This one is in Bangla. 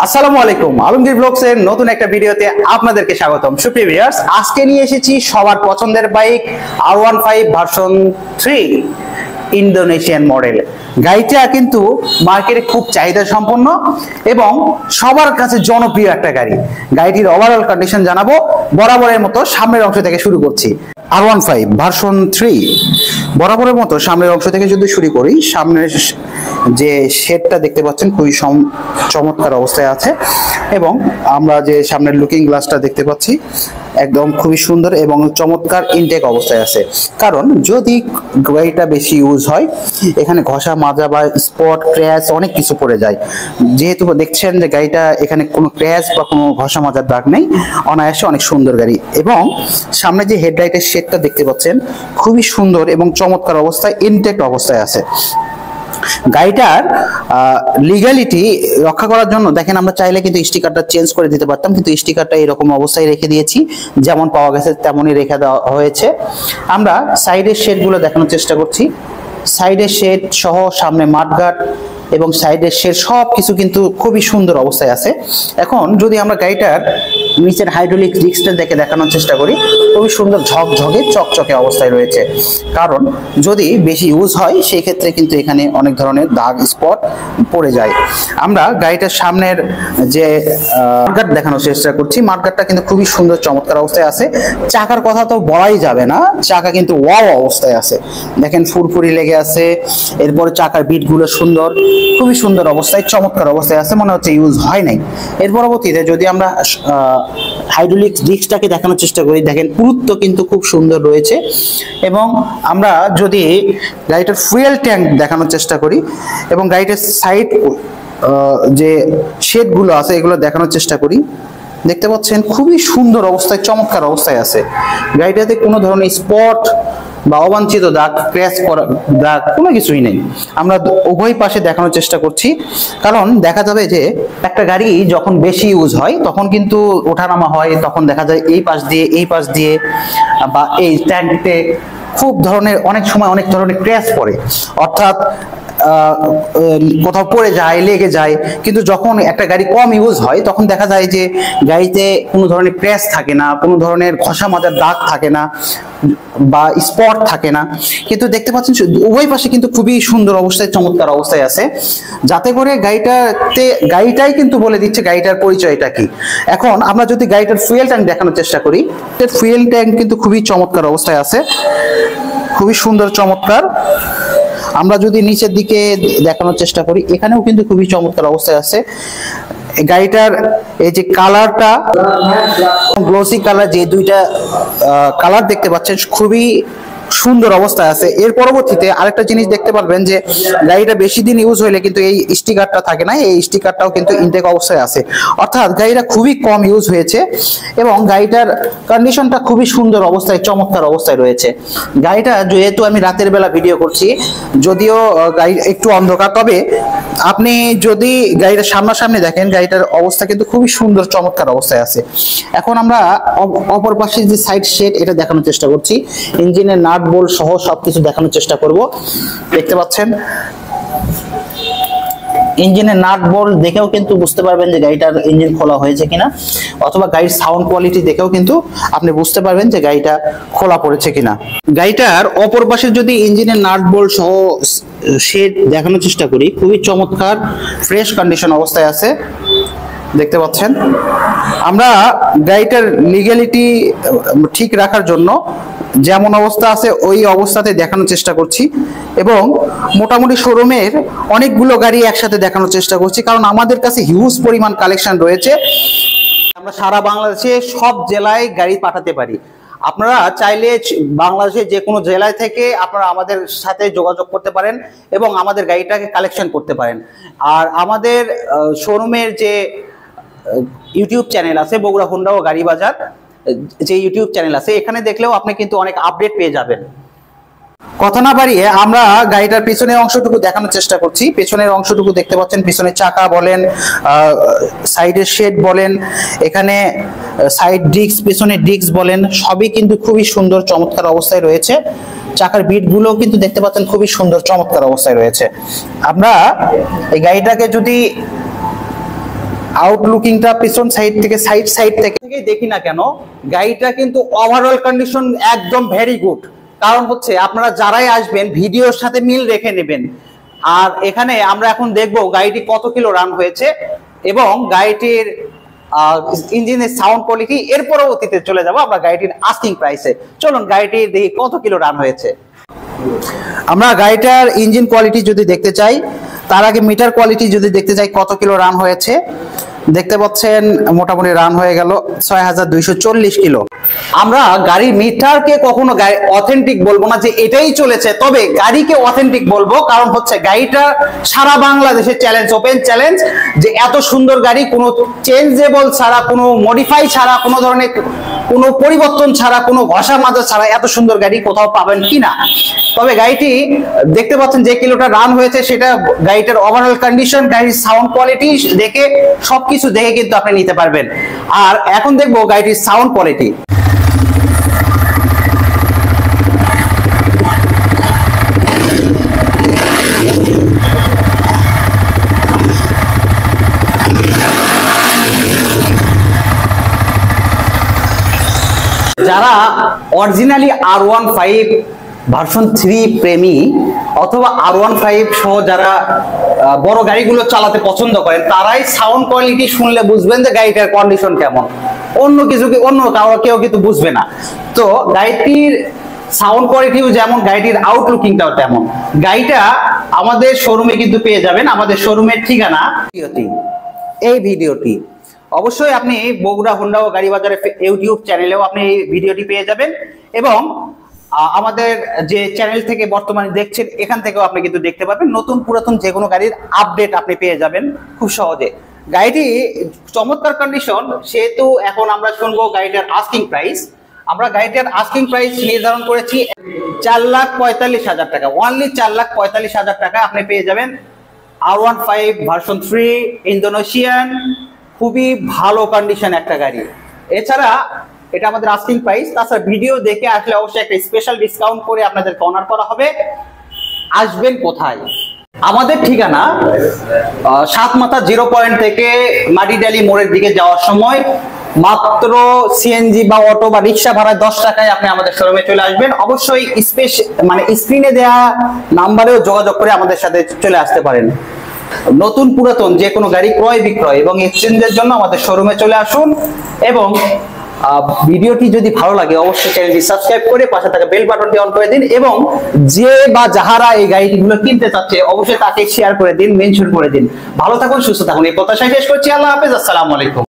আসসালামু আলাইকুম, আলমগীর ব্লগস এর নতুন একটা ভিডিওতে আপনাদেরকে স্বাগতম। সুপ্রিয় ভিউয়ার্স, আজকে নিয়ে এসেছি সবার পছন্দের bike R15 version 3 Indonesian model. গাড়িটা কিন্তু মার্কেটে খুব চাহিদা সম্পন্ন এবং সবার কাছে জনপ্রিয় একটা গাড়ি। গাড়িটির ওভারঅল কন্ডিশন জানাবো। বরাবরের মতো সামনের অংশ থেকে শুরু করছি। R15 ভার্সন 3 বরাবরের মতো সামনের অংশ থেকে যদি শুরু করি, সামনের যে শেডটা দেখতে পাচ্ছেন খুবই চমৎকার অবস্থায় আছে এবং আমরা যে সামনের লুকিং গ্লাসটা দেখতে পাচ্ছি একদম খুবই সুন্দর এবং চমৎকার ইনটেক অবস্থায় আছে। কারণ যদি গাড়িটা বেশি ইউজ হয় এখানে ঘষা মাজা বা স্পট ক্র্যাশ অনেক কিছু পড়ে যায়। যেহেতু দেখছেন যে গাড়িটা এখানে কোনো ক্র্যাশ বা কোনো ঘষা মাজার দাগ নেই, অনায়াসে অনেক সুন্দর গাড়ি। এবং সামনে যে হেডলাইটের শেডটা দেখতে পাচ্ছেন খুবই সুন্দর এবং চমৎকার অবস্থায় ইনটেক অবস্থায় আছে। গাড়িটার লিগ্যালিটি রক্ষা করার জন্য দেখেন আমরা চাইলে কিন্তু স্টিকারটা চেঞ্জ করে দিতে পারতাম, কিন্তু স্টিকারটা এরকম অবস্থায় রেখে দিয়েছি, যেমন পাওয়া গেছে তেমনই রেখে দেওয়া হয়েছে। আমরা সাইডের শেডগুলো দেখানোর চেষ্টা করছি। সাইডের শেড সহ সামনে মাঠগার্ড এবং সাইডের শেড সব কিছু কিন্তু খুবই সুন্দর অবস্থায় আছে। এখন যদি আমরা গাড়িটার নিচের হাইড্রোলিক ডিস্কটা দেখে দেখানোর চেষ্টা করি, খুবই সুন্দর ঝকঝকে চকচকে অবস্থায় রয়েছে। কারণ যদি বেশি ইউজ হয় সেই ক্ষেত্রে কিন্তু এখানে অনেক ধরনের দাগ স্পট পড়ে যায়। আমরা গাড়িটার সামনের যে মাঠগার্ড দেখানোর চেষ্টা করছি। মাঠগার্ডটা কিন্তু খুবই সুন্দর চমৎকার অবস্থায় আছে। চাকার কথা তো বলাই যাবে না, চাকা কিন্তু ওয়াও অবস্থায় আছে। দেখেন ফুরফুরি লেগে আছে। এরপরে চাকার বিটগুলো সুন্দর, খুবই সুন্দর অবস্থায় চমৎকার অবস্থায় আছে, মনে হচ্ছে ইউজ হয় নাই। এর পরবর্তীতে যদি আমরা হাইড্রোলিক ডিস্কটাকে দেখানোর চেষ্টা করি, দেখেন পুরুত্ব কিন্তু খুব সুন্দর রয়েছে। এবং আমরা যদি গাড়িটার ফুয়েল ট্যাঙ্ক দেখানোর চেষ্টা করি এবং গাড়িটার সাইড যে শেডগুলো আছে এগুলো দেখানোর চেষ্টা করি, দেখতে পাচ্ছেন খুবই সুন্দর অবস্থায় চমৎকার অবস্থায় আছে। গাড়িটাতে কোনো ধরনের স্পট বা অবাঞ্ছিত দাগ, ক্র্যাশ করা দাগ কোনো কিছুই নেই। আমরা উভয় পাশে দেখানোর চেষ্টা করছি, কারণ দেখা যাবে যে একটা গাড়ি যখন বেশি ইউজ হয় তখন কিন্তু ওঠানামা হয়, তখন দেখা যায় এই পাশ দিয়ে বা এই ট্যাঙ্কে খুব ধরনের অনেক সময় অনেক ধরনের ক্র্যাশ পড়ে, অর্থাৎ কোথাও পড়ে যায়, লেগে যায়। কিন্তু যখন একটা গাড়ি কম ইউজ হয় তখন দেখা যায় যে গাড়িতে কোনো ধরনের ক্র্যাশ থাকে না, কোনো ধরনের ঘষা মাজার দাগ থাকে না বা স্পট থাকে না। কিন্তু দেখতে পাচ্ছেন উভয় পাশে কিন্তু খুবই সুন্দর অবস্থায় চমৎকার অবস্থায় আছে, যাতে করে গাড়িটাই কিন্তু বলে দিচ্ছে গাড়িটার পরিচয়টা কি। এখন আমরা যদি গাড়িটার ফুয়েল ট্যাঙ্ক দেখানোর চেষ্টা করি, ফুয়েল ট্যাঙ্ক কিন্তু খুবই চমৎকার অবস্থায় আছে, খুবই সুন্দর চমৎকার। আমরা যদি নিচের দিকে দেখানোর চেষ্টা করি, এখানেও কিন্তু খুবই চমৎকার অবস্থায় আছে। গাড়িটার এই যে কালারটা, গ্লসি কালার, যে দুইটা কালার দেখতে পাচ্ছেন খুবই সুন্দর অবস্থায় আছে। এর পরবর্তীতে আরেকটা জিনিস দেখতে পারবেন যে গাড়িটা বেশি দিন ইউজ হইলে কিন্তু এই স্টিকারটা থাকে না, এই স্টিকারটাও কিন্তু ইনটেক অবস্থায় আছে, অর্থাৎ গাড়িটা খুবই কম ইউজ হয়েছে এবং গাড়িটার কন্ডিশনটা খুবই সুন্দর অবস্থায় চমৎকার অবস্থায় রয়েছে। গাড়িটা যেহেতু আমি রাতের বেলা ভিডিও করছি, যদিও গাড়ি একটু অন্ধকার, তবে আপনি যদি গাড়িটা সামনাসামনি দেখেন গাড়িটার অবস্থা কিন্তু খুবই সুন্দর চমৎকার অবস্থায় আছে। এখন আমরা অপর পাশে যে সাইড শেড এটা দেখানোর চেষ্টা করছি, ইঞ্জিনের নাট বোল্ট সহ সবকিছু দেখানোর চেষ্টা করব। দেখতে পাচ্ছেন ইঞ্জিনের নাট বোল্ট দেখেও কিন্তু বুঝতে পারবেন যে গাড়িটার ইঞ্জিন খোলা হয়েছে কিনা, অথবা গাড়ির সাউন্ড কোয়ালিটি দেখেও কিন্তু আপনি বুঝতে পারবেন যে গাড়িটা খোলা পড়েছে কিনা। গাড়িটার অপর পাশে যদি ইঞ্জিনের নাট বোল্ট সহ শেড দেখানোর চেষ্টা করি, খুবই চমৎকার ফ্রেশ কন্ডিশন অবস্থায় আছে। দেখতে পাচ্ছেন আমরা গাড়িটার লিগ্যালিটি ঠিক রাখার জন্য যেমন অবস্থা আছে ওই অবস্থাতে দেখানোর চেষ্টা করছি এবং মোটামুটি শোরুমের অনেকগুলো গাড়ি একসাথে দেখানোর চেষ্টা করছি, কারণ আমাদের কাছে হিউজ পরিমাণ কালেকশন রয়েছে। আমরা সারা বাংলাদেশে সব জেলায় গাড়ি পাঠাতে পারি। আপনারা চাইলে বাংলাদেশের যে কোনো জেলায় থেকে আপনারা আমাদের সাথে যোগাযোগ করতে পারেন এবং আমাদের গাড়িটাকে কালেকশন করতে পারেন। আর আমাদের শোরুমের যে ইউটিউব চ্যানেল আছে, বগুড়া হোন্ডা ও গাড়ি বাজার যে ইউটিউব চ্যানেল আছে, এখানে দেখলেও আপনি কিন্তু অনেক আপডেট পেয়ে যাবেন। কথা না বাড়িয়ে আমরা গাড়িটার পিছনের অংশটুকু দেখানোর চেষ্টা করছি। পেছনের অংশটুকু দেখতে পাচ্ছেন, পিছনের চাকা বলেন, সাইডের শেড বলেন, এখানে সাইড ডিস্ক, পেছনের ডিস্ক বলেন, সবই কিন্তু খুবই সুন্দর চমৎকার অবস্থায় রয়েছে। চাকার বিটগুলো কিন্তু দেখতে পাচ্ছেন খুবই সুন্দর চমৎকার অবস্থায় রয়েছে। আমরা এই গাড়িটাকে যদি আউটলুকিংটা পিছন সাইড থেকে সাইড থেকে দেখি না কেন, গাড়িটা কিন্তু ওভারঅল কন্ডিশন একদম ভেরি গুড। কারণ হচ্ছে আপনারা যারাই আসবেন ভিডিওর সাথে মিল রেখে নেবেন। আর এখানে আমরা এখন দেখব গাড়িটি কত কিলো রান হয়েছে এবং গাড়িটির ইঞ্জিনের সাউন্ড কোয়ালিটি। এর পরবর্তীতে চলে যাব আমরা গাড়িটির আস্কিং প্রাইসে। চলুন গাড়িটি দেখি কত কিলো রান হয়েছে। আমরা গাড়িটার ইঞ্জিন কোয়ালিটি যদি দেখতে চাই, তার আগে মিটার কোয়ালিটি যদি দেখতে চাই কত কিলো রান হয়েছে, দেখতে পাচ্ছেন মোটামুটি রান হয়ে গেল 6240 কিলো। আমরা গাড়ির মিটারকে কখনো অথেন্টিক বলবো না যে এটাই চলেছে, তবে গাড়িকে অথেন্টিক বলবো। কারণ হচ্ছে গাড়িটা সারা বাংলাদেশের চ্যালেঞ্জ, ওপেন চ্যালেঞ্জ, যে এত সুন্দর গাড়ি কোনো চেঞ্জেবল ছাড়া, কোনো মডিফাই ছাড়া, কোনো ধরনের কোনো পরিবর্তন ছাড়া, কোনো ঘষা মাজা ছাড়া এত সুন্দর গাড়ি কোথাও পাবেন কিনা। তবে গাড়িটি দেখতে পাচ্ছেন যে কিলোটা রান হয়েছে সেটা গাড়িটার ওভারঅল কন্ডিশন, গাড়ির সাউন্ড কোয়ালিটি দেখে সবকিছু দেখে কিন্তু আপনি নিতে পারবেন। আর এখন দেখবো গাড়িটির সাউন্ড কোয়ালিটি। যারা অরিজিনালি R15 ভার্সন 3 প্রেমী অথবা R15 সহ যারা বড় গাড়িগুলো চালাতে পছন্দ করেন, তারাই সাউন্ড কোয়ালিটি শুনলে বুঝবেন যে গাড়িটার কন্ডিশন কেমন। অন্য কেউ কিন্তু বুঝবে না। তো গাড়িটির সাউন্ড কোয়ালিটিও যেমন, গাড়িটির আউটলুকিংটাও তেমন। গাড়িটা আমাদের শোরুমে কিন্তু পেয়ে যাবেন। আমাদের শোরুমের ঠিকানা এই ভিডিওটি অবশ্যই আপনি বগুড়া হোন্ডা ও গাড়ি বাজারে ইউটিউব চ্যানেলেও আপনি এই ভিডিওটি পেয়ে যাবেন এবং আমাদের যে চ্যানেল থেকে বর্তমানে দেখছেন এখান থেকেও আপনি কিন্তু দেখতে পাবেন। নতুন পুরাতন যে কোনো গাড়ির আপডেট আপনি পেয়ে যাবেন খুব সহজে। গাড়িটি চমৎকার কন্ডিশন, সেহেতু এখন আমরা শুনবো গাড়িটার আস্কিং প্রাইস। আমরা গাড়িটার আস্কিং প্রাইস নির্ধারণ করেছি 4,45,000 টাকা। অনলি 4,45,000 টাকা আপনি পেয়ে যাবেন R15 ভার্সন 3 ইন্দোনেশিয়ান, খুবই ভালো কন্ডিশন একটা গাড়ি। এছাড়া এটা আমাদের আস্কিং প্রাইস। তাছাড়া ভিডিও দেখে আসলে অবশ্যই একটা স্পেশাল ডিসকাউন্ট করে আপনাদেরকে অনার করা হবে। আসবেন কোথায়? আমাদের ঠিকানা সাতমাথা 0 পয়েন্ট থেকে মাটিডালি মোড়ের দিকে যাওয়ার সময় মাত্র সিএনজি বা অটো বা রিক্সা ভাড়া 10 টাকায় আপনি আমাদের শোরুমে চলে আসবেন। অবশ্যই স্ক্রিনে দেওয়া নাম্বারেও যোগাযোগ করে আমাদের সাথে চলে আসতে পারেন। নতুন পুরাতন যে কোনো গাড়ি ক্রয় বিক্রয় এবং এক্সচেঞ্জের জন্য আমাদের শোরুমে চলে আসুন। এবং ভিডিওটি যদি ভালো লাগে অবশ্যই চ্যানেলটি সাবস্ক্রাইব করে পাশে থাকা বেল বাটনটি অন করে দিন এবং যে বা যাহারা এই গাড়িগুলো কিনতে চাচ্ছে অবশ্যই তাকে শেয়ার করে দিন, মেনশন করে দিন। ভালো থাকুন, সুস্থ থাকুন, এই প্রত্যাশায় শেষ করছি। আল্লাহ হাফেজ, আসসালামু আলাইকুম।